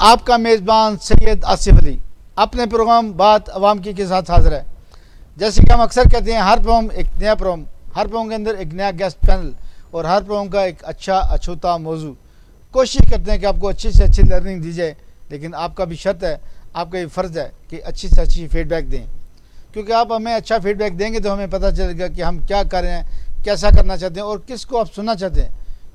آپ کا میزبان سید آصف علی اپنے پروگرام بات عوام کی کے ساتھ حاضر ہے. جیسے کہ ہم اکثر کہتے ہیں ہر پروگرام ایک نیا پروگرام، ہر پروگرام کے اندر ایک نیا گیسٹ پینل اور ہر پروگرام کا ایک اچھا اچھوتا موضوع. کوشش کرتے ہیں کہ آپ کو اچھی سے اچھی لرننگ دی جائے، لیکن آپ کا بھی شرط ہے، آپ کا بھی فرض ہے کہ اچھی سے اچھی فیڈ بیک دیں، کیونکہ آپ ہمیں اچھا فیڈ بیک دیں گے تو ہمیں پتہ چلے گا کہ ہم کیا کر رہے ہیں، کیسا کرنا چاہتے ہیں اور کس کو آپ سننا چاہتے ہیں.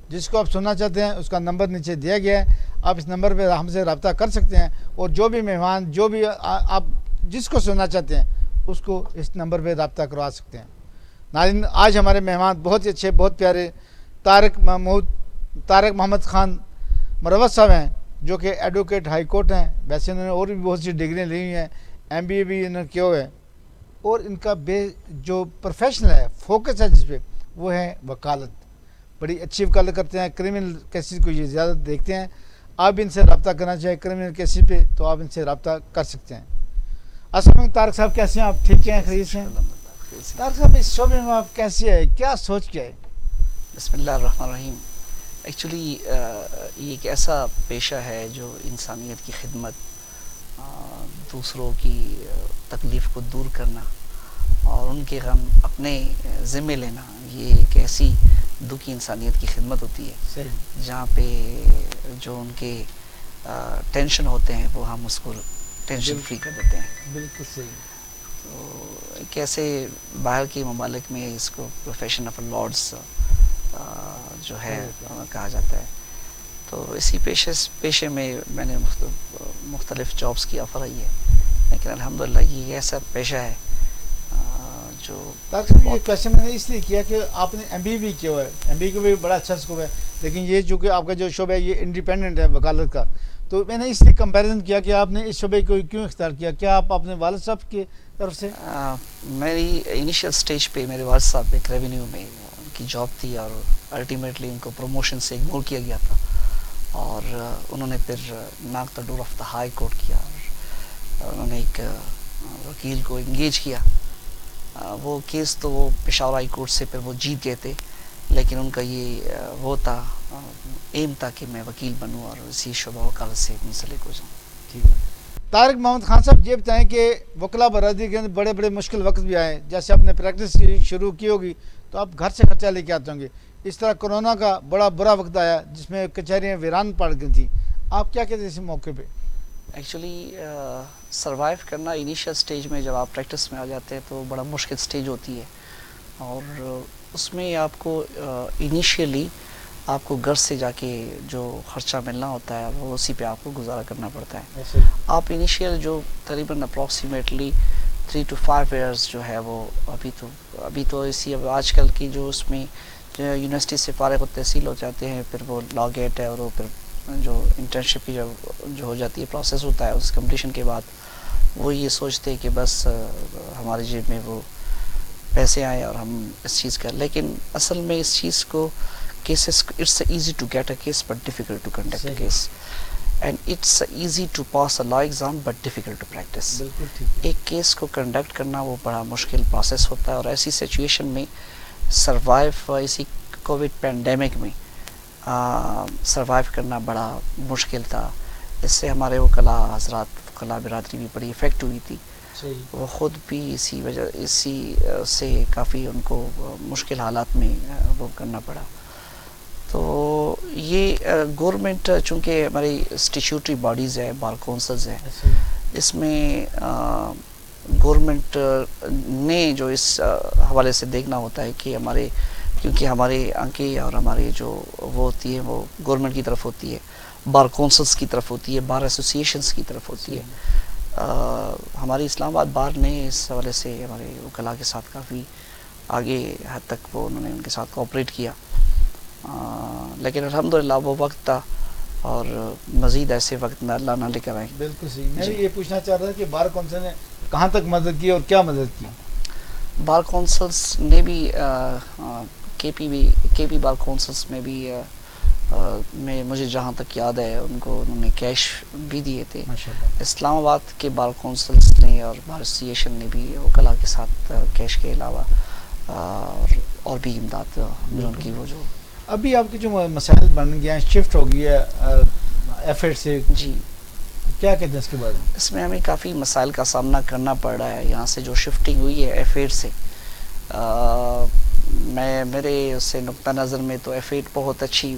جس کو آپ سننا چاہتے ہیں اس کا نمبر نیچے دیا گیا ہے، آپ اس نمبر پہ ہم سے رابطہ کر سکتے ہیں اور جو بھی مہمان جو بھی آپ جس کو سننا چاہتے ہیں اس کو اس نمبر پہ رابطہ کروا سکتے ہیں. ناظرین، آج ہمارے مہمان بہت ہی اچھے، بہت پیارے طارق محمد خان مروت صاحب ہیں، جو کہ ایڈوکیٹ ہائی کورٹ ہیں. ویسے انہوں نے اور بھی بہت سی ڈگریاں لی ہوئی ہیں، MBA بھی انہوں نے کیا ہوا ہے، اور ان کا جو پروفیشنل ہے، فوکس ہے جس پہ، وہ ہے وکالت. بڑی اچھی وکالت کرتے ہیں، کرمنل کیسز کو یہ زیادہ دیکھتے ہیں. آپ بھی ان سے رابطہ کرنا چاہیں کرمنل کیسز پہ تو آپ ان سے رابطہ کر سکتے ہیں. السلام علیکم طارق صاحب، کیسے ہیں آپ؟ ٹھیک ہیں، خیریت سے ہیں؟ طارق صاحب، اس شعبے میں آپ کیسے ہے، کیا سوچ کے آئے؟ بسم اللہ الرحمن الرحیم. ایکچولی یہ ایک ایسا پیشہ ہے جو انسانیت کی خدمت، دوسروں کی تکلیف کو دور کرنا اور ان کے غم اپنے ذمے لینا، یہ ایک ایسی دکھی انسانیت کی خدمت ہوتی ہے. صحیح. جہاں پہ جو ان کے ٹینشن ہوتے ہیں وہ ہم اس کو ٹینشن فری کر دیتے ہیں. بالکل صحیح. تو ایک ایسے باہر کے ممالک میں اس کو پروفیشن آف لارڈس جو ہے کہا جاتا ہے. تو اسی پیشے میں نے مختلف جابس کی آفر آئی ہے، لیکن الحمدللہ یہ ایسا پیشہ ہے جو یہ کوشچن میں نے اس لیے کیا کہ آپ نے MBA بھی کیا ہوا ہے، MBA کو بھی بڑا اچھا اسکوپ ہے، لیکن یہ چونکہ آپ کا جو شعبہ ہے یہ انڈیپینڈنٹ ہے وکالت کا، تو میں نے اس لیے کمپیریزن کیا کہ آپ نے اس شعبے کو کیوں اختیار کیا. کیا آپ اپنے والد صاحب کی طرف سے؟ میری انیشیل سٹیج پہ میرے والد صاحب ایک ریونیو میں ان کی جاب تھی اور الٹیمیٹلی ان کو پروموشن سے اگنور کیا گیا تھا، اور انہوں نے پھر knock the door of the high court کیا اور انہوں نے ایک وکیل کو انگیج کیا. وہ کیس تو وہ پشاور ہائی کورٹ سے پھر وہ جیت گئے تھے، لیکن ان کا یہ وہ تھا ایم تھا کہ میں وکیل بنوں اور اسی شعبہ وکالت سے منسلک ہو جاؤں. ٹھیک ہے. طارق محمد خان صاحب، یہ بتائیں کہ وکلا برادری کے اندر بڑے بڑے مشکل وقت بھی آئے، جیسے آپ نے پریکٹس شروع کی ہوگی تو آپ گھر سے خرچہ لے کے آتے ہوں گے. اس طرح کرونا کا بڑا برا وقت آیا جس میں کچہریاں ویران پڑ گئی تھیں، آپ کیا کہتے ہیں اس موقع پہ؟ ایکچولی سروائیو کرنا انیشیل سٹیج میں جب آپ پریکٹس میں آ جاتے ہیں تو بڑا مشکل سٹیج ہوتی ہے، اور اس میں آپ کو انیشیلی آپ کو گھر سے جا کے جو خرچہ ملنا ہوتا ہے وہ اسی پہ آپ کو گزارا کرنا پڑتا ہے. آپ انیشیل جو تقریباً اپروکسیمیٹلی 3 to 5 ایئرز جو ہے وہ ابھی تو اسی آج کل کی جو اس میں یونیورسٹی سے فارغ و تحصیل ہو جاتے ہیں، پھر وہ لا گیٹ ہے اور وہ پھر جو انٹرنشپ کی جو ہو جاتی ہے پروسیس ہوتا ہے، اس کمپلیشن کے بعد وہ یہ سوچتے ہیں کہ بس ہماری جیب میں وہ پیسے آئیں اور ہم اس چیز کا، لیکن اصل میں اس چیز کو cases it's easy to get a case but difficult to conduct a case, and it's easy to pass a law exam but difficult to practise. ایک کیس کو کنڈکٹ کرنا وہ بڑا مشکل پروسیس ہوتا ہے، اور ایسی سچویشن میں سروائیو اسی کووڈ پینڈیمک میں سروائیو کرنا بڑا مشکل تھا. اس سے ہمارے وکلاء حضرات، وکلاء برادری بھی بڑی افیکٹ ہوئی تھی. وہ خود بھی اسی سے کافی ان کو مشکل حالات میں وہ کرنا پڑا. تو یہ گورنمنٹ چونکہ ہماری اسٹیچوٹری باڈیز ہے، بار کونسلز ہیں، اس میں گورنمنٹ نے جو اس حوالے سے دیکھنا ہوتا ہے کہ ہمارے، کیونکہ ہمارے آنکھیں اور ہمارے جو وہ ہوتی ہے وہ گورنمنٹ کی طرف ہوتی ہے، بار کونسلز کی طرف ہوتی ہے، بار ایسوسیشنز کی طرف ہوتی ہے. ہماری اسلام آباد بار نے اس حوالے سے ہمارے وکلاء کے ساتھ کافی آگے حد تک وہ انہوں نے ان کے ساتھ کوآپریٹ کیا، لیکن الحمدللہ وہ وقت تھا اور مزید ایسے وقت میں اللہ نہ لے کر آئے. بالکل صحیح. میں یہ پوچھنا چاہ رہا تھا کہ بار کونسل نے کہاں تک مدد کی اور کیا مدد کی؟ بار کونسلز نے بھی کے پی بار کونسلز میں بھی میں مجھے جہاں تک یاد ہے ان کو انہوں نے کیش بھی دیے تھے. اسلام آباد کے بار کونسلز نے اور بار ایسوسیشن نے بھی وکلاء کے ساتھ کیش کے علاوہ اور بھی امداد ان کی وہ جو ابھی آپ کے جو مسائل بن گئے ہیں، شفٹ ہو گئی ہے ایفرٹ سے، جی کیا کہتے ہیں اس کے بارے میں؟ اس میں ہمیں کافی مسائل کا سامنا کرنا پڑ رہا ہے. یہاں سے جو شفٹنگ ہوئی ہے F8 سے, میرے اس سے نقطہ نظر میں تو F8 بہت اچھی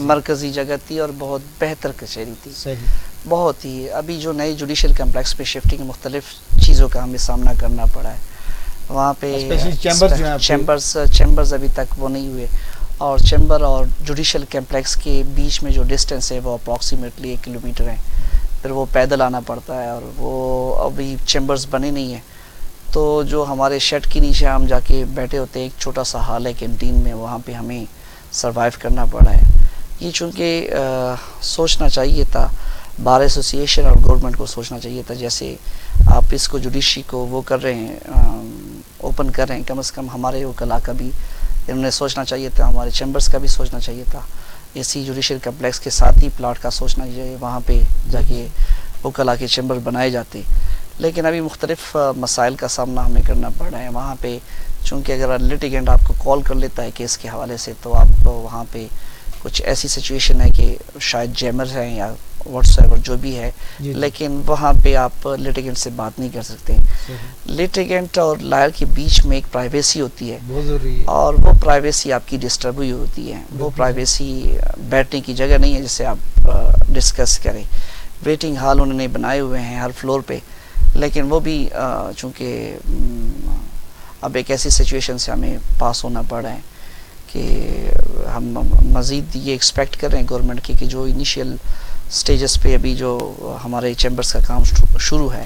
مرکزی جگہ تھی اور بہت بہتر کچہری تھی. بہت ہی. ابھی جو نئے جوڈیشل کمپلیکس پہ شفٹنگ, مختلف چیزوں کا ہمیں سامنا کرنا پڑا ہے. وہاں پہ چیمبرز ابھی تک وہ نہیں ہوئے, اور چیمبر اور جوڈیشل کمپلیکس کے بیچ میں جو ڈسٹینس ہے وہ اپروکسیمیٹلی 1 کلومیٹر ہے. پھر وہ پیدل آنا پڑتا ہے, اور وہ ابھی چیمبرز بنے نہیں ہیں. تو جو ہمارے شیڈ کے نیچے ہم جا کے بیٹھے ہوتے ہیں, ایک چھوٹا سا ہال ہے کینٹین میں, وہاں پہ ہمیں سروائیو کرنا پڑا ہے. یہ چونکہ سوچنا چاہیے تھا, بار ایسوسیشن اور گورنمنٹ کو سوچنا چاہیے تھا. جیسے آپ اس کو جوڈیشری کو وہ کر رہے ہیں, اوپن کر رہے ہیں, کم از کم ہمارے وکلاء کا بھی انہوں نے سوچنا چاہیے تھا, ہمارے چیمبرز کا بھی سوچنا چاہیے تھا. اسی جوڈیشل کمپلیکس کے ساتھ ہی پلاٹ کا سوچنا چاہیے, وہاں پہ جا کے وکلاء کے چیمبر بنائے جاتے. لیکن ابھی مختلف مسائل کا سامنا ہمیں کرنا پڑ رہا ہے وہاں پہ. چونکہ اگر لٹیگنٹ آپ کو کال کر لیتا ہے کیس کے حوالے سے, تو آپ وہاں پہ کچھ ایسی سچویشن ہے کہ شاید جیمر ہیں یا واٹس ایور جو بھی ہے, لیکن وہاں پہ آپ لٹیگنٹ سے بات نہیں کر سکتے. لٹیگنٹ اور لائر کے بیچ میں ایک پرائیویسی ہوتی ہے, اور وہ پرائیویسی آپ کی ڈسٹرب ہوئی ہوتی ہے. وہ پرائیویسی بیٹھنے کی جگہ نہیں ہے جسے آپ ڈسکس کریں. ویٹنگ ہال انہوں نے بنائے ہوئے ہیں ہر فلور پہ, لیکن وہ بھی چونکہ اب ایک ایسی سچویشن سے ہمیں پاس ہونا پڑ رہا ہے کہ ہم مزید یہ ایکسپیکٹ کر رہے ہیں گورنمنٹ کی کہ جو انیشیل سٹیجز پہ ابھی جو ہمارے چیمبرز کا کام شروع ہے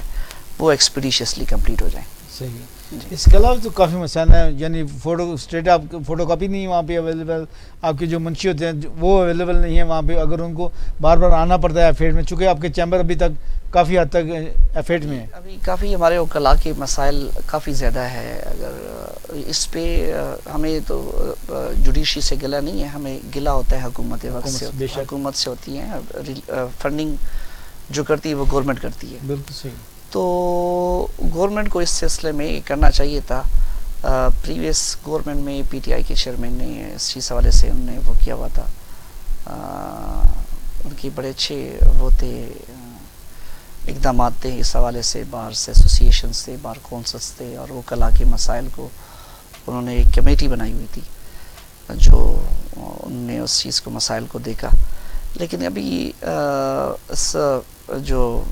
وہ ایکسپیڈیشیسلی کمپلیٹ ہو جائیں. صحیح. اس کے علاوہ تو کافی مسائل ہیں, یعنی فوٹو اسٹیٹ آپ فوٹو کاپی نہیں وہاں پہ اویلیبل, آپ کے جو منشی ہوتے ہیں وہ اویلیبل نہیں ہے وہاں پہ, اگر ان کو بار بار آنا پڑتا ہے F8 میں, چونکہ آپ کے چیمبر ابھی تک کافی حد تک F8 میں ہے. ابھی کافی ہمارے وکلاء کے مسائل کافی زیادہ ہے. اگر اس پہ ہمیں تو جوڈیشری سے گلہ نہیں ہے, ہمیں گلہ ہوتا ہے حکومت وقت سے, حکومت سے ہوتی ہے. فنڈنگ جو کرتی ہے وہ گورنمنٹ کرتی ہے. بالکل صحیح. تو گورنمنٹ کو اس سلسلے میں یہ کرنا چاہیے تھا. پریویس گورنمنٹ میں PTI کے چیئرمین نے اس چیز حوالے سے انہوں نے وہ کیا ہوا تھا, ان کی بڑے اچھے وہ تھے اقدامات تھے اس حوالے سے. بار سے ایسوسیشنز تھے, بار کونسلز تھے, اور وکلاء کے مسائل کو انہوں نے ایک کمیٹی بنائی ہوئی تھی جو انہوں نے اس چیز کو مسائل کو دیکھا. لیکن ابھی اس جو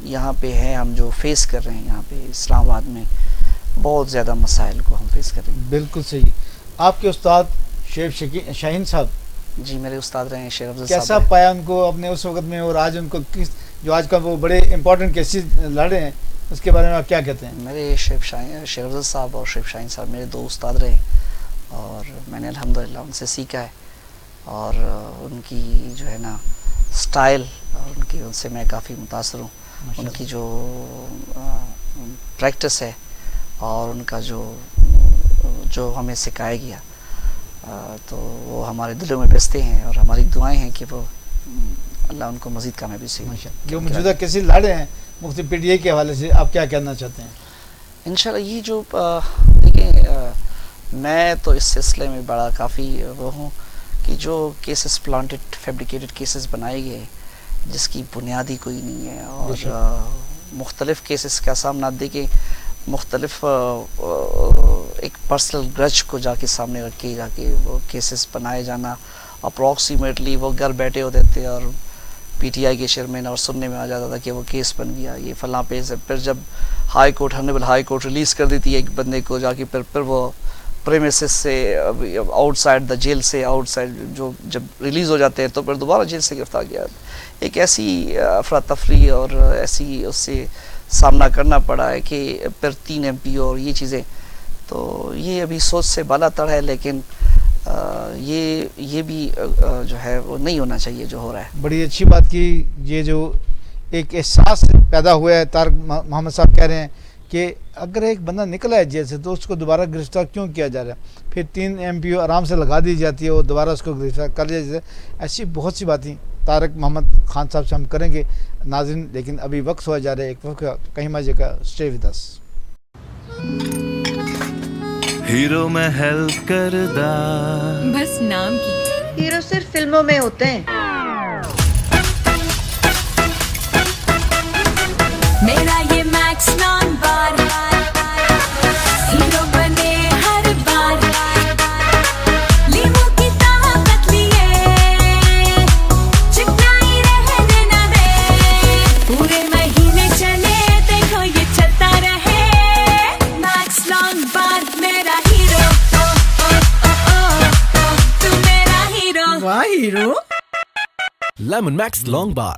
یہاں پہ ہے ہم جو فیس کر رہے ہیں یہاں پہ اسلام آباد میں, بہت زیادہ مسائل کو ہم فیس کر رہے ہیں. بالکل صحیح. آپ کے استاد شیخ شاہین صاحب, جی میرے استاد رہے ہیں شیخ افضل صاحب. کیسا پایا ان کو اپنے اس وقت میں, اور آج ان کو کس جو آج کل وہ بڑے امپورٹنٹ کیسز لڑ رہے ہیں اس کے بارے میں آپ کیا کہتے ہیں؟ میرے شیخ افضل صاحب اور شیخ شاہین صاحب میرے 2 استاد رہے, اور میں نے الحمدللہ ان سے سیکھا ہے. اور ان کی جو ہے نا سٹائل, اور ان سے میں کافی متاثر ہوں. ان کی جو پریکٹس ہے اور ان کا جو ہمیں سکھایا گیا, تو وہ ہمارے دلوں میں بستے ہیں, اور ہماری دعائیں ہیں کہ وہ اللہ ان کو مزید کامیابی سے. جو موجودہ کیسے لڑے ہیں مفتی PTI کے حوالے سے, آپ کیا کہنا چاہتے ہیں؟ انشاءاللہ یہ جو دیکھیں, میں تو اس سلسلے میں بڑا کافی وہ ہوں کہ جو کیسز پلانٹڈ فیبریکیٹڈ کیسز بنائے گئے جس کی بنیادی کوئی نہیں ہے, اور مختلف کیسز کا سامنا دیکھیں, مختلف ایک پرسنل گرج کو جا کے سامنے رکھ کے جا کے وہ کیسز بنائے جانا, اپروکسیمیٹلی وہ گھر بیٹھے ہوتے تھے اور PTI کے چیئرمین اور سننے میں آ جاتا تھا کہ وہ کیس بن گیا یہ فلاں پہ. پھر جب high court honourable high court release کر دیتی ہے ایک بندے کو جا کے, پھر وہ پریمیسز سے آؤٹ سائڈ دا جیل سے آؤٹ سائڈ جو جب ریلیز ہو جاتے ہیں تو پھر دوبارہ جیل سے گرفتار کیا. ایک ایسی افراتفری اور ایسی اس سے سامنا کرنا پڑا ہے کہ پھر 3 MP اور یہ چیزیں, تو یہ ابھی سوچ سے بالا تر ہے. لیکن یہ بھی جو ہے وہ نہیں ہونا چاہیے جو ہو رہا ہے. بڑی اچھی بات کی. یہ جو ایک احساس پیدا ہوا ہے, طارق محمد صاحب کہہ رہے ہیں کہ اگر ایک بندہ نکلا ہے جیل سے تو اس کو دوبارہ گرفتار کیوں کیا جا رہا ہے, پھر 3 MP آرام سے لگا دی جاتی ہے اور دوبارہ اس کو گرفتار کر لیا جاتا ہے. ایسی بہت سی باتیں طارق محمد خان صاحب سے ہم کریں گے ناظرین, لیکن ابھی وقت ہوا جا رہا ہے ایک وقت کہیں مزے کا. Stay with us. ہیرو میں ہیلپ کردہ بس نام کی, ہیرو صرف فلموں میں ہوتے ہیں. Lemon Max Long Bar.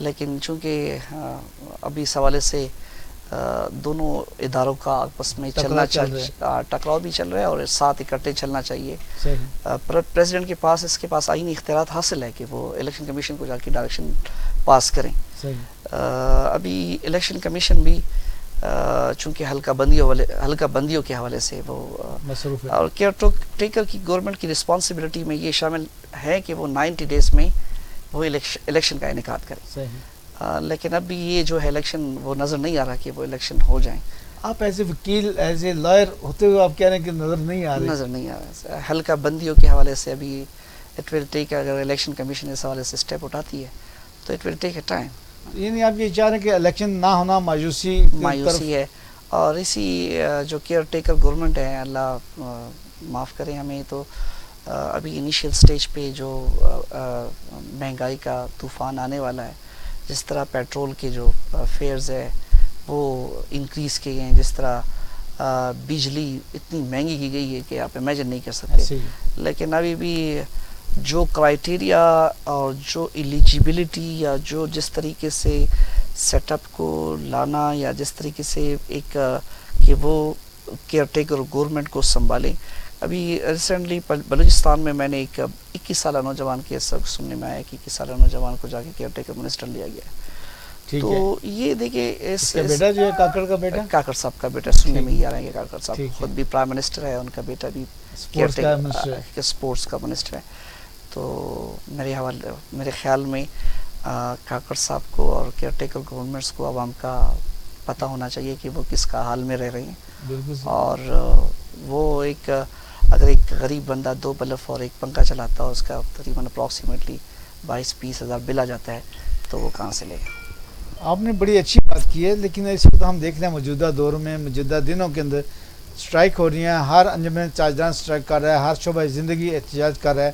لیکن چونکہ ابھی اس حوالے سے دونوں اداروں کا آپس میں ٹکراؤ بھی چل رہا ہے اور ساتھ اکٹھے چلنا چاہیے. پریزیڈنٹ کے پاس آئینی اختیارات حاصل ہے کہ وہ الیکشن کمیشن کو جا کے ڈائریکشن پاس کریں. ابھی الیکشن کمیشن بھی چونکہ حلقہ بندیوں کے حوالے سے وہ مصروف ہے اور کیئر ٹیکر کی گورنمنٹ کی رسپانسبلٹی میں یہ شامل ہے کہ وہ 90 ڈیز میں وہ الیکشن کا انعقاد کریں. لیکن اب بھی یہ جو ہے الیکشن وہ نظر نہیں آ رہا کہ وہ الیکشن ہو جائیں. آپ ایز اے وکیل ایز اے لائر ہوتے ہوئے آپ کہہ رہے ہیں کہ نظر نہیں آ رہا حلقہ بندیوں کے حوالے سے. ابھی اٹ ول ٹیک, اگر الیکشن کمیشن اس حوالے سے اسٹیپ اٹھاتی ہے تو it will take a time. یعنی آپ یہ چاہ رہے ہیں کہ الیکشن نہ ہونا مایوسی ہے. اور اسی جو کیئر ٹیکر گورنمنٹ ہے, اللہ معاف کریں ہمیں, تو ابھی انیشیل سٹیج پہ جو مہنگائی کا طوفان آنے والا ہے, جس طرح پیٹرول کے جو فیئرز ہے وہ انکریز کیے گئے ہیں, جس طرح بجلی اتنی مہنگی کی گئی ہے کہ آپ امیجن نہیں کر سکتے. لیکن ابھی بھی جو کرائٹیریا اور جو ایلیجیبلٹی یا جو جس طریقے سے سیٹ اپ کو لانا یا جس طریقے سے ایک کہ وہ کیئر ٹیکر گورنمنٹ کو سنبھالیں. ابھی ریسنٹلی بلوچستان میں نے ایک 21 سالہ نوجوان کے سب سننے میں آیا کہ 21 سالہ نوجوان کو جا کے کیئر ٹیکر منسٹر لیا گیا. تو یہ دیکھیں اس بیٹا جو ہے کاکڑ کا بیٹا, کاکڑ صاحب کا بیٹا سننے میں یہ آ رہا ہے کہ کاکڑ صاحب خود بھی پرائم منسٹر ہے, ان کا بیٹا بھی اسپورٹس کا منسٹر ہے. تو میرے خیال میں کاکڑ صاحب کو اور کیئر ٹیکر گورنمنٹس کو عوام کا پتہ ہونا چاہیے کہ وہ کس کا حال میں رہ رہے ہیں. اور وہ اگر ایک غریب بندہ 2 بلب اور ایک پنکھا چلاتا ہے, اس کا تقریباً اپروکسیمیٹلی 22-20 ہزار بل آ جاتا ہے, تو وہ کہاں سے لے گا. آپ نے بڑی اچھی بات کی ہے, لیکن اس وقت ہم دیکھ رہے ہیں موجودہ دور میں موجودہ دنوں کے اندر اسٹرائک ہو رہی ہیں. ہر انجمن تاجدار اسٹرائک کر رہا ہے, ہر شعبہ زندگی احتجاج کر رہا ہے,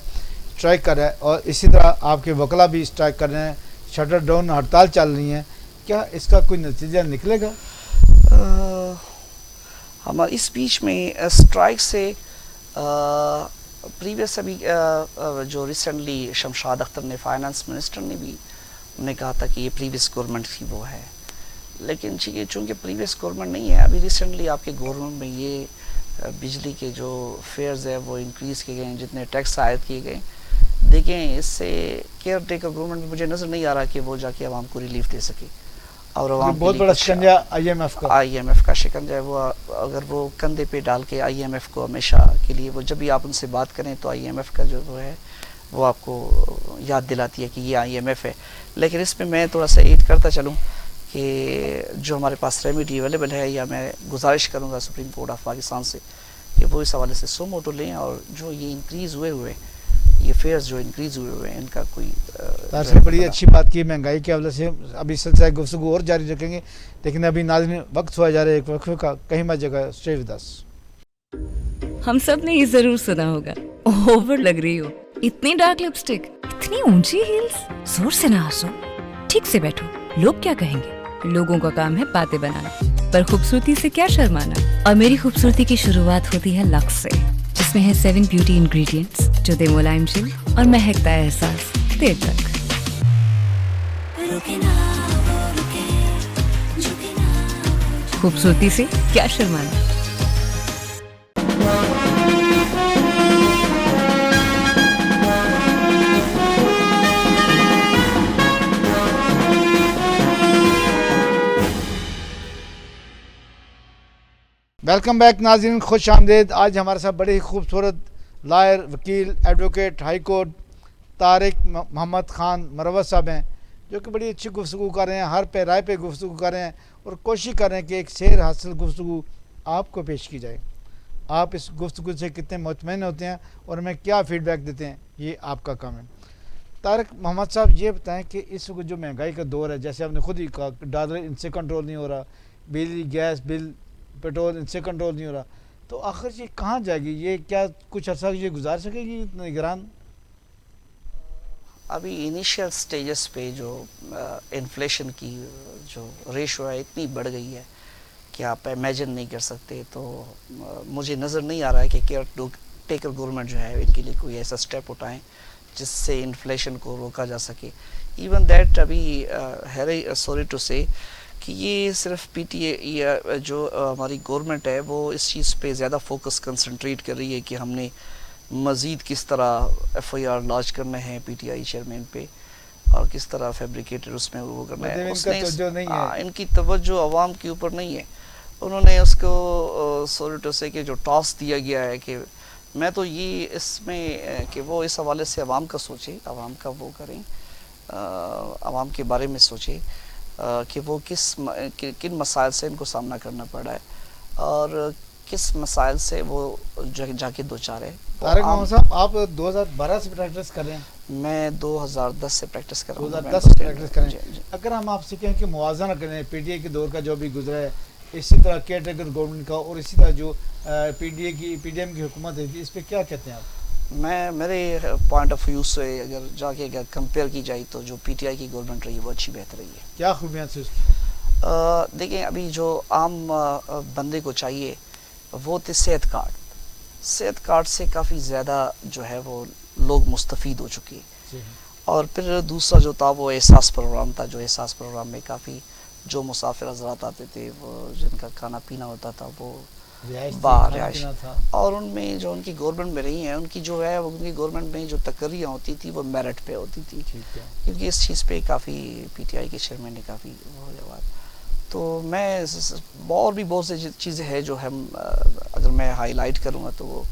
اسٹرائک کر رہا ہے, اور اسی طرح آپ کے وکلا بھی اسٹرائک کر رہے ہیں, شٹر ڈاؤن ہڑتال چل رہی ہیں. کیا اس کا کوئی نتیجہ نکلے گا؟ ہمارے اس بیچ میں اسٹرائک سے پریویس ابھی جو ریسنٹلی شمشاد اختر نے فائنانس منسٹر نے بھی نے کہا تھا کہ یہ پریویس گورنمنٹ کی وہ ہے. لیکن چونکہ پریویس گورنمنٹ نہیں ہے, ابھی ریسنٹلی آپ کے گورنمنٹ میں یہ بجلی کے جو فیئرز ہے وہ انکریز کیے گئے ہیں, جتنے ٹیکس عائد کیے گئے. دیکھیں اس سے کیئر ٹیکر گورنمنٹ میں مجھے نظر نہیں آ رہا کہ وہ جا کے عوام کو ریلیف دے سکے. اور عوام بہت بڑا شکنجہ آئی ایم ایف کا شکنجہ ہے وہ, اگر وہ کندھے پہ ڈال کے آئی ایم ایف کو ہمیشہ کے لیے وہ جب بھی آپ ان سے بات کریں تو آئی ایم ایف کا جو ہے وہ آپ کو یاد دلاتی ہے کہ یہ آئی ایم ایف ہے. لیکن اس میں تھوڑا سا ایڈ کرتا چلوں کہ جو ہمارے پاس ریمیڈی اویلیبل ہے, یا میں گزارش کروں گا سپریم کورٹ آف پاکستان سے کہ وہ اس حوالے سے سو موٹو لیں, اور جو یہ انکریز ہوئے یہ فیئرز جو انکریز ہوئے ہیں ان کا کوئی بڑی اچھی بات کی مہنگائی کے حوالے سے. ابھی سلسلہ گفتگو اور جاری رکھیں گے, لیکن ابھی ناظرین وقت ہوا جا رہا ہے ایک وقفے کا. کہیں مت جگہ, اسٹے ود اس. ہم سب نے یہ ضرور سنا ہوگا, اوور لگ رہی ہو, اتنی ڈارک لپسٹک, اتنی اونچی ہیلز, زور سے نہ ہنسو, ٹھیک سے بیٹھو, لوگ کیا کہیں گے. لوگوں کا کام ہے باتیں بنانا, پر خوبصورتی سے کیا شرمانا. اور میری خوبصورتی کی شروعات ہوتی ہے لکس سے, جس میں ہے 7 بیوٹی انگریڈینٹس جو دے ملائم جل اور مہکتا ہے احساس دیر تک. خوبصورتی سے کیا شرمانا. ویلکم بیک ناظرین, خوش آمدید. آج ہمارے ساتھ بڑے ہی خوبصورت لائر, وکیل, advocate high court Tariq Muhammad Khan مروت صاحب ہیں, جو کہ بڑی اچھی گفتگو کر رہے ہیں, ہر پہ رائے پہ گفتگو کر رہے ہیں, اور کوشش کر رہے ہیں کہ ایک سیر حاصل گفتگو آپ کو پیش کی جائے. آپ اس گفتگو سے کتنے مطمئن ہوتے ہیں اور ہمیں کیا فیڈ بیک دیتے ہیں, یہ آپ کا کام ہے. طارق محمد صاحب, یہ بتائیں کہ اس وقت جو مہنگائی کا دور ہے, جیسے آپ نے خود ہی کہا, ڈالر ان سے کنٹرول نہیں ہو رہا, بجلی گیس بل پیٹرول ان سے کنٹرول نہیں ہو رہا, تو آخر یہ کہاں جائے گی؟ یہ کیا کچھ عرصہ یہ گزار سکے گی نگران؟ ابھی انیشیل سٹیجز پہ جو انفلیشن کی جو ریشو ہے اتنی بڑھ گئی ہے کہ آپ امیجن نہیں کر سکتے. تو مجھے نظر نہیں آ رہا ہے کہ کیئر ٹیکر گورنمنٹ جو ہے ان کے لیے کوئی ایسا سٹیپ اٹھائیں جس سے انفلیشن کو روکا جا سکے. ایون دیٹ ابھی سوری ٹو سے کہ یہ صرف پی ٹی اے یا جو ہماری گورنمنٹ ہے وہ اس چیز پہ زیادہ فوکس کنسنٹریٹ کر رہی ہے کہ ہم نے مزید کس طرح ایف آئی آر لانچ کرنے ہیں پی ٹی آئی چیئرمین پہ اور کس طرح فیبریکیٹر اس میں وہ کرنا ہے. ان کی توجہ عوام کے اوپر نہیں ہے. انہوں نے اس کو سوری ٹو سے کہ جو ٹاسک دیا گیا ہے کہ میں تو یہ اس میں کہ وہ اس حوالے سے عوام کا سوچے, عوام کا وہ کریں, عوام کے بارے میں سوچے کہ وہ کن مسائل سے ان کو سامنا کرنا پڑ رہا ہے اور کس مسائل سے وہ جا کے دو چار ہے. طارق محمد صاحب آپ 2012 سے پریکٹس کر رہے ہیں؟ میں 2010 سے پریکٹس کر رہا ہوں. 2010 سے پریکٹس کریں. اگر ہم آپ سے کہیں کہ موازنہ کریں پی ٹی اے کے دور کا جو بھی گزرا ہے, اسی طرح کیئر ٹیکر گورنمنٹ کا, اور اسی طرح جو پی ڈی ایم کی حکومت ہے, اس پہ کیا کہتے ہیں آپ؟ میرے پوائنٹ آف ویو سے اگر جا کے اگر کمپیئر کی جائے تو جو پی ٹی آئی کی گورنمنٹ رہی ہے وہ اچھی بہتر رہی ہے. کیا خوبیاں تھیں اس کی؟ دیکھیں ابھی جو عام بندے کو چاہیے وہ تھے صحت کارڈ. صحت کارڈ سے کافی زیادہ جو ہے وہ لوگ مستفید ہو چکے. اور پھر دوسرا جو تھا وہ احساس پروگرام تھا. جو احساس پروگرام میں کافی جو مسافر حضرات آتے تھے وہ جن کا کھانا پینا ہوتا تھا وہ رہائش, اور ان میں جو ان کی گورنمنٹ میں رہی ہیں ان کی جو ہے ان کی گورنمنٹ میں جو تقرریاں ہوتی تھی وہ میرٹ پہ ہوتی تھی, کیونکہ اس چیز پہ کافی پی ٹی آئی کے چیئرمین نے کافی وہ جواب. تو میں اور بھی بہت سی چیزیں ہیں جو ہم اگر میں ہائی لائٹ کروں گا تو وہ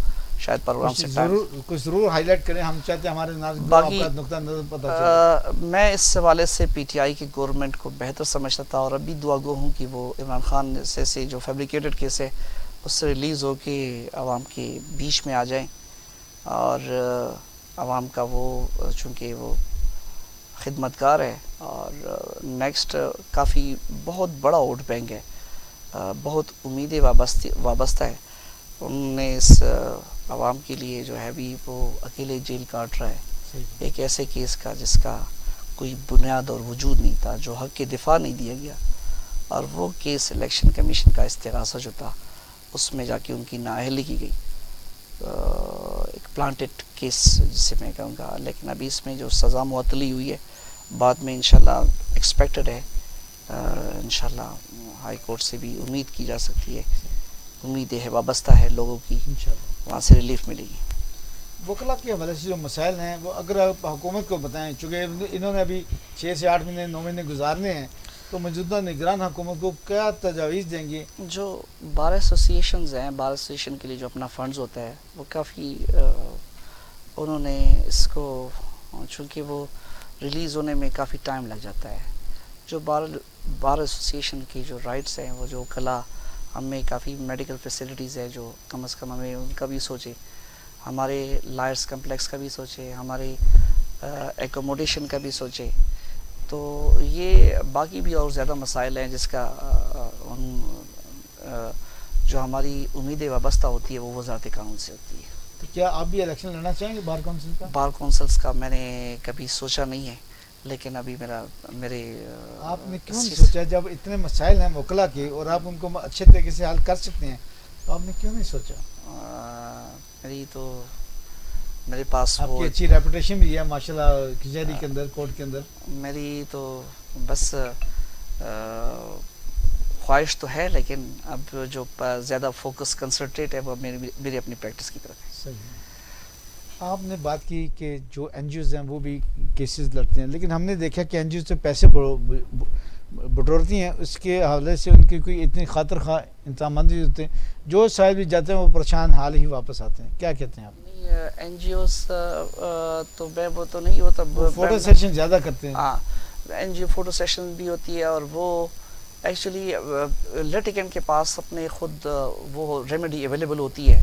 شاید پروگرام سے ضرور ہائی لائٹ کریں. ہم چاہتے ہیں ہمارے باقی نقطہ نظر پتہ چلے. میں اس حوالے سے پی ٹی آئی کی گورنمنٹ کو بہتر سمجھتا تھا اور ابھی دعا گو ہوں کہ وہ عمران خان سے جو فیبریکیٹڈ کیس ہے اس سے ریلیز ہو کے عوام کے بیچ میں آ جائیں اور عوام کا وہ چونکہ وہ خدمتگار ہے اور نیکسٹ کافی بہت بڑا ووٹ بینک ہے, بہت امیدیں وابستہ ہے. انہوں نے اس عوام کے لیے جو ہے بھی وہ اکیلے جیل کاٹ رہا ہے ایک ایسے کیس کا جس کا کوئی بنیاد اور وجود نہیں تھا, جو حق کے دفاع نہیں دیا گیا, اور وہ کیس الیکشن کمیشن کا استغاثہ جو تھا اس میں جا کے ان کی نااہلی کی گئی. ایک پلانٹڈ کیس جسے میں کہوں گا, لیکن ابھی اس میں جو سزا معطلی ہوئی ہے بعد میں انشاءاللہ ایکسپیکٹڈ ہے, انشاءاللہ ہائی کورٹ سے بھی امید کی جا سکتی ہے, امید ہے وابستہ ہے لوگوں کی, وہاں سے ریلیف ملے گی. وکلا کے حوالے سے جو مسائل ہیں وہ اگر آپ حکومت کو بتائیں, چونکہ انہوں نے ابھی 6 سے 8 مہینے 9 مہینے گزارنے ہیں, تو موجودہ نگران حکومت کو کیا تجاویز دیں گے؟ جو بار ایسوسیشنز ہیں, بار ایسوسیشن کے لیے جو اپنا فنڈز ہوتا ہے وہ کافی انہوں نے اس کو چونکہ وہ ریلیز ہونے میں کافی ٹائم لگ جاتا ہے. جو بار ایسوسیشن کی جو رائٹس ہیں وہ جو کلا ہمیں کافی میڈیکل فیسلٹیز ہے جو کم از کم ہمیں ان کا بھی سوچے, ہمارے لائرس کمپلیکس کا بھی سوچے, ہمارے ایکوموڈیشن کا بھی سوچے. تو یہ باقی بھی اور زیادہ مسائل ہیں جس کا جو ہماری امیدیں وابستہ ہوتی ہے وہ وزارت قانون سے ہوتی ہے. تو کیا آپ بھی الیکشن لڑنا چاہیں گے بار کونسل کا؟ بار کونسلس کا میں نے کبھی سوچا نہیں ہے, لیکن ابھی میرے آپ نے کیوں نہیں سوچا؟ جب اتنے مسائل ہیں وکلا کے اور آپ ان کو اچھے طریقے سے حل کر سکتے ہیں تو آپ نے کیوں نہیں سوچا؟ میری تو میرے پاس آپ کی اچھی ریپوٹیشن بھی ہے ماشاءاللہ کچہری کے اندر, کورٹ کے اندر. میری تو بس خواہش تو ہے, لیکن اب جو زیادہ فوکس کنسنٹریٹ ہے وہ میری اپنی پریکٹس کی طرف ہے. صحیح. آپ نے بات کی کہ جو این جی اوز ہیں وہ بھی کیسز لڑتے ہیں, لیکن ہم نے دیکھا کہ این جی اوز سے پیسے بٹورتی ہیں, اس کے حوالے سے ان کی کوئی اتنی خاطر خواہ انتظامات نہیں ہوتے, جو شاید بھی جاتے ہیں وہ پریشان حال ہی واپس آتے ہیں. کیا کہتے ہیں آپ؟ این جی اوز تو وہ تو نہیں ہوتا, فوٹو سیشن زیادہ کرتے ہیں. ہاں, این جی او فوٹو سیشن بھی ہوتی ہے, اور وہ ایکچولی لٹیگنٹ کے پاس اپنے خود وہ ریمیڈی اویلیبل ہوتی ہے.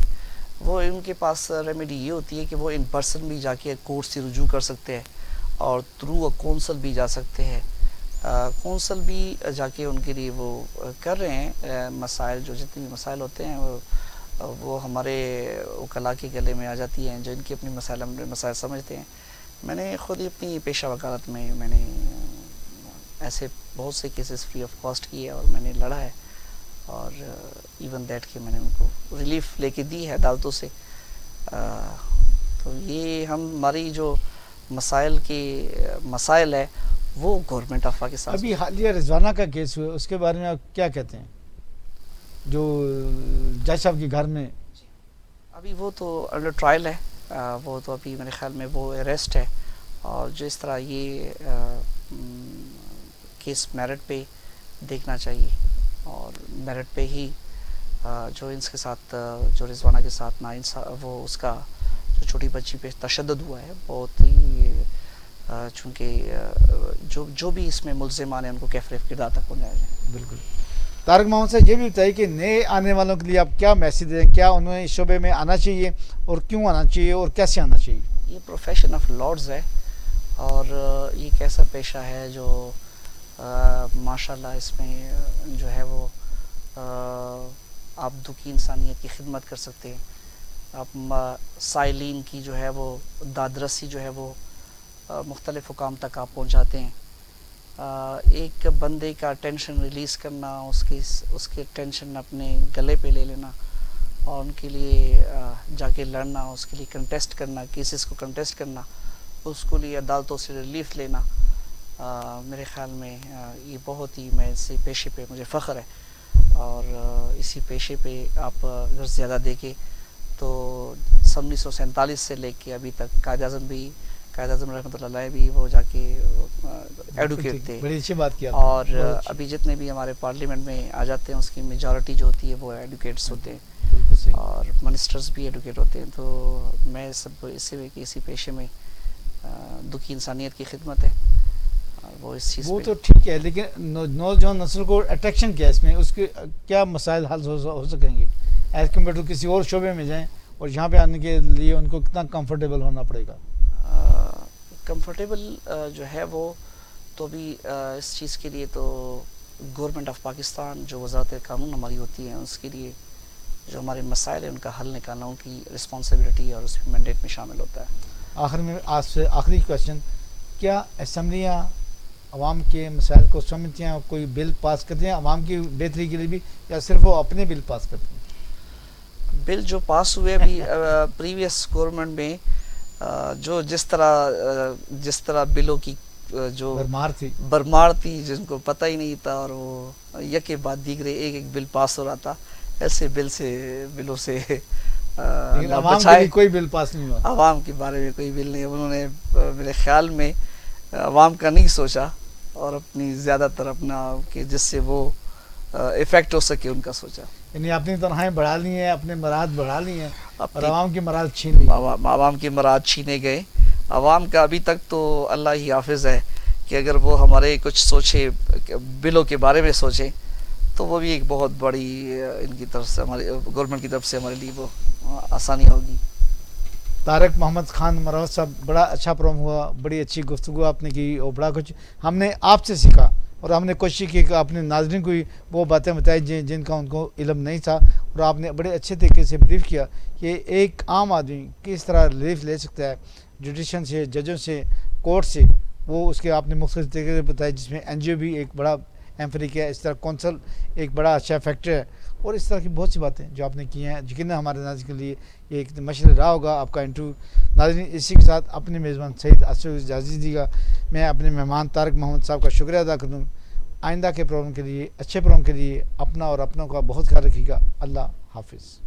وہ ان کے پاس ریمیڈی یہ ہوتی ہے کہ وہ ان پرسن بھی جا کے کورٹ سے رجوع کر سکتے ہیں, اور تھرو کونسل بھی جا سکتے ہیں. کونسل بھی جا کے ان کے لیے وہ کر رہے ہیں. مسائل جو جتنے بھی مسائل ہوتے ہیں وہ ہمارے وکلاء کے گلے میں آ جاتی ہیں, جو ان کی اپنی مسائل سمجھتے ہیں. میں نے خود ہی اپنی پیشہ وکالت میں نے ایسے بہت سے کیسز فری آف کاسٹ کیے اور میں نے لڑا ہے, اور ایون دیٹ کہ میں نے ان کو ریلیف لے کے دی ہے عدالتوں سے. تو یہ ہماری جو مسائل ہے وہ گورنمنٹ آف پاکستان. ابھی حالیہ رضوانہ کا کیس ہوا اس کے بارے میں آپ کیا کہتے ہیں جو جج صاحب کے گھر میں؟ ابھی وہ تو انڈر ٹرائل ہے, وہ تو ابھی میرے خیال میں وہ اریسٹ ہے, اور جس طرح یہ کیس میرٹ پہ دیکھنا چاہیے, اور میرٹ پہ ہی جو ان کے ساتھ جو رضوانہ کے ساتھ وہ اس کا جو چھوٹی بچی پہ تشدد ہوا ہے بہت ہی, چونکہ جو بھی اس میں ملزمان ہیں ان کو کیفر کردار تک پہنچایا جائے. بالکل. طارق محمد صاحب یہ بھی بتائیے کہ نئے آنے والوں کے لیے آپ کیا میسیج دیں, کیا انہیں اس شعبے میں آنا چاہیے اور کیوں آنا چاہیے اور کیسے آنا چاہیے؟ یہ پروفیشن آف لارڈز ہے, اور یہ ایک ایسا پیشہ ہے جو ماشاءاللہ اس میں جو ہے وہ آپ دکھی انسانیت کی خدمت کر سکتے ہیں, آپ سائلین کی جو ہے وہ دادرسی جو ہے وہ مختلف حکام تک آپ پہنچاتے ہیں. ایک بندے کا ٹینشن ریلیز کرنا, اس کے ٹینشن اپنے گلے پہ لے لینا اور ان کے لیے جا کے لڑنا, اس کے لیے کنٹیسٹ کرنا, کیسز کو کنٹیسٹ کرنا, اس کو لیے عدالتوں سے ریلیف لینا, میرے خیال میں یہ بہت ہی, میں اسی پیشے پہ مجھے فخر ہے, اور اسی پیشے پہ آپ اگر زیادہ دیکھیں تو 1947 سے لے کے ابھی تک قائد اعظم رحمۃ اللہ علیہ بھی وہ جا کے ایڈوکیٹ تھے, بڑی اچھی بات کیا. اور ابھی جتنے بھی ہمارے پارلیمنٹ میں آ جاتے ہیں اس کی میجورٹی جو ہوتی ہے وہ ایڈوکیٹس ہوتے ہیں, اور منسٹرز بھی ایڈوکیٹ ہوتے ہیں. تو میں سب اسی پیشے میں دکھی انسانیت کی خدمت ہے, وہ اس چیز وہ تو ٹھیک ہے, لیکن نوجوان نسل کو اٹریکشن کیا اس میں, اس کے کیا مسائل حل ہو سکیں گے ایز کمپیئر ٹو کسی اور شعبے میں جائیں, اور یہاں پہ آنے کے لیے ان کو کتنا کمفرٹیبل ہونا پڑے گا؟ کمفرٹیبل جو ہے وہ تو بھی اس چیز کے لیے تو گورنمنٹ آف پاکستان جو وزارت قانون ہماری ہوتی ہے, اس کے لیے جو ہمارے مسائل ہیں ان کا حل نکالنا ان کی رسپانسبلٹی اور اس مینڈیٹ میں شامل ہوتا ہے. آخر میں آج سے آخری کوشچن, کیا اسمبلیاں عوام کے مسائل کو سمجھتی ہیں, کوئی بل پاس کرتے ہیں عوام کی بہتری کے لیے بھی, یا صرف وہ اپنے بل پاس کرتے ہیں؟ بل جو پاس ہوئے ابھی پریویس گورنمنٹ میں جو جس طرح بلوں کی جو برمار تھی جن کو پتہ ہی نہیں تھا, اور وہ یکے بعد دیگرے ایک بل پاس ہو رہا تھا, ایسے بلوں سے عوام کے لیے کوئی بل پاس نہیں ہوا. عوام کے بارے میں کوئی بل نہیں, انہوں نے میرے خیال میں عوام کا نہیں سوچا, اور اپنی زیادہ تر اپنا کہ جس سے وہ افیکٹ ہو سکے ان کا سوچا. یعنی اپنی تنخواہیں بڑھا لی ہیں, اپنے مراد بڑھا لی ہیں, اور عوام کی مراد چھین لی. عوام کی مراد چھینے گئے. عوام کا ابھی تک تو اللہ ہی حافظ ہے کہ اگر وہ ہمارے کچھ سوچے, بلوں کے بارے میں سوچیں, تو وہ بھی ایک بہت بڑی ان کی طرف سے ہماری گورنمنٹ کی طرف سے ہمارے لیے وہ آسانی ہوگی. طارق محمد خان مروت صاحب, بڑا اچھا پروگرام ہوا, بڑی اچھی گفتگو آپ نے کی, اور بڑا کچھ ہم نے آپ سے سیکھا, اور ہم نے کوشش کی کہ اپنے ناظرین کو وہ باتیں بتائی جن کا ان کو علم نہیں تھا, اور آپ نے بڑے اچھے طریقے سے بریف کیا کہ ایک عام آدمی کس طرح ریلیف لے سکتا ہے جوڈیشن سے, ججوں سے, کورٹ سے. وہ اس کے آپ نے مختلف طریقے سے بتایا, جس میں این جی او بھی ایک بڑا اہم فریق ہے, اس طرح کونسل ایک بڑا اچھا فیکٹر ہے, اور اس طرح کی بہت سی باتیں جو آپ نے کی ہیں, یقیناً ہمارے ناظرین کے لیے یہ ایک مشعل راہ ہوگا آپ کا انٹرویو. ناظرین, اسی کے ساتھ اپنے میزبان سعید اسد اجازت دیجیے گا. میں اپنے مہمان طارق محمد صاحب کا شکریہ ادا کروں. آئندہ کے پروگرام کے لیے, اچھے پروگرام کے لیے اپنا اور اپنوں کا بہت خیال رکھیے گا. اللہ حافظ.